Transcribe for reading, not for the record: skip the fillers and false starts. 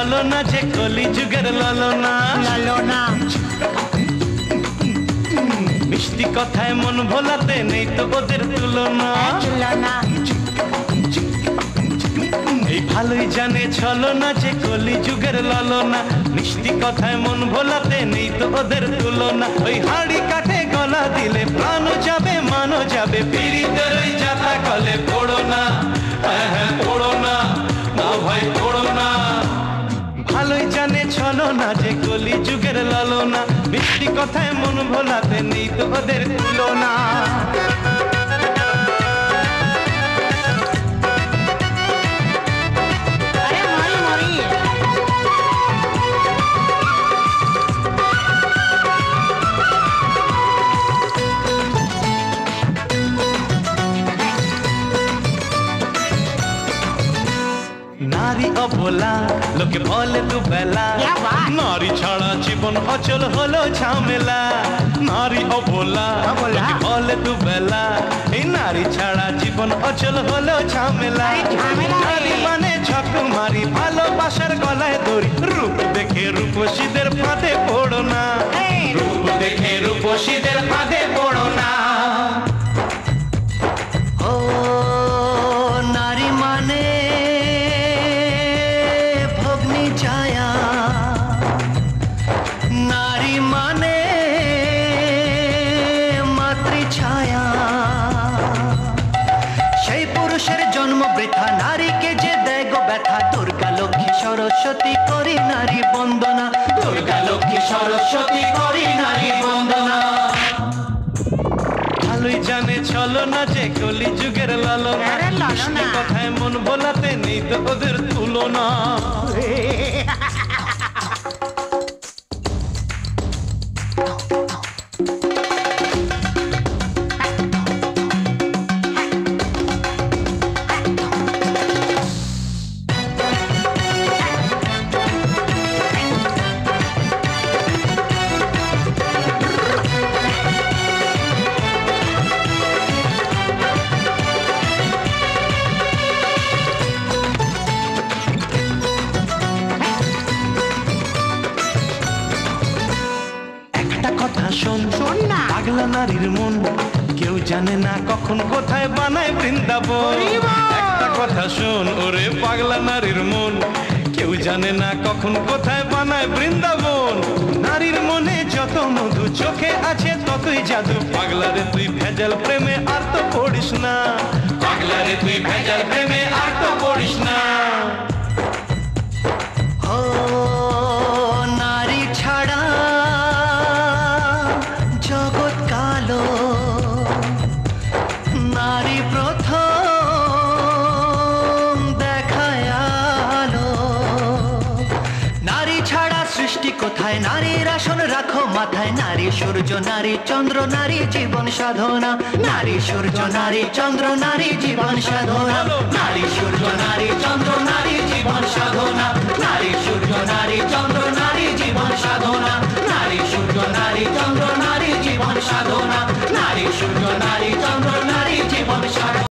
ছলনা যে কলি যুগের ললনা ললনা মিষ্টি কথায় মন ভোলাতে নেই তো ওদের তুলনা তুলনা এই ভালোই জানে ছলনা যে কলি যুগের ললনা মিষ্টি কথায় মন ভোলাতে নেই তো ওদের তুলনা ওই হাড়ি কাঠে গলা দিলে প্রাণ যাবে মানো যাবে পীড়িতের ওই যাতা কলে পড়ো না হ্যাঁ পড়ো না না ভাই পড়ো না ভালোই জানে ছলনা যে কলি যুগের ললনা মিষ্টি কথায় মন ভোলাতে নেই তো ওদের তুলনা নারী অবলা লোকে বলে দুবেলা নারী ছাড়া জীবন অচল হলো ঝামেলা নারী অবলা লোকে বলে দুবেলা এই নারী ছাড়া জীবন অচল হলো ঝামেলা নারী মানে ঝকমারি ভালোবাসার গলায় দড়ি রূপ দেখে রূপসীদের ফাঁদে পড়ো না রূপ দেখে রূপসীদের ফাঁদে পড়ো না ও নারী মানে ভগ্নি ছায়া নারী মানে মাতৃছায়া সেই পুরুষের জন্ম বৃথা নারীকে যে দেয় গো ব্যথা দুর্গা লক্ষ্মী সরস্বতী করি নারী বন্দনা দুর্গা লক্ষ্মী সরস্বতী করি নারী বন্দনা ভালোই জানে ছলনা যে কলি যুগের ললনা মিষ্টি কথায় মন ভোলাতে নেই তো ওদের তুলনা কথা শোন না পাগলা নারীর মন কেউ জানে না কখন কোথায় বানায় বৃন্দাবন একটা কথা শোন ওরে পাগলা নারীর মন কেউ জানে না কখন কোথায় বানায় বৃন্দাবন নারীর মনে যত মধু চোখে আছে ততই জাদু পাগলারে তুই ভেজাল প্রেমে আর তো পড়িস না পাগলারে তুই ভেজাল প্রেমে আর তো পড়িস না ও নারী ছাড়া জগৎ কালো নারী প্রথম দেখায় আলো নারী ছাড়া সৃষ্টি কোথায় নারীর আসন রাখো মাথায় নারী সূর্য নারী চন্দ্র নারী জীবন সাধনা নারী সূর্য নারী চন্দ্র নারী জীবন সাধনা নারী সূর্য নারী চন্দ্র নারী জীবন সাধনা নারী সূর্য নারী চন্দ্র নারী জীবন সাধনা নারী সূর্য নারী চন্দ্র নারী জীবন সাধনা নারী সূর্য নারী চন্দ্র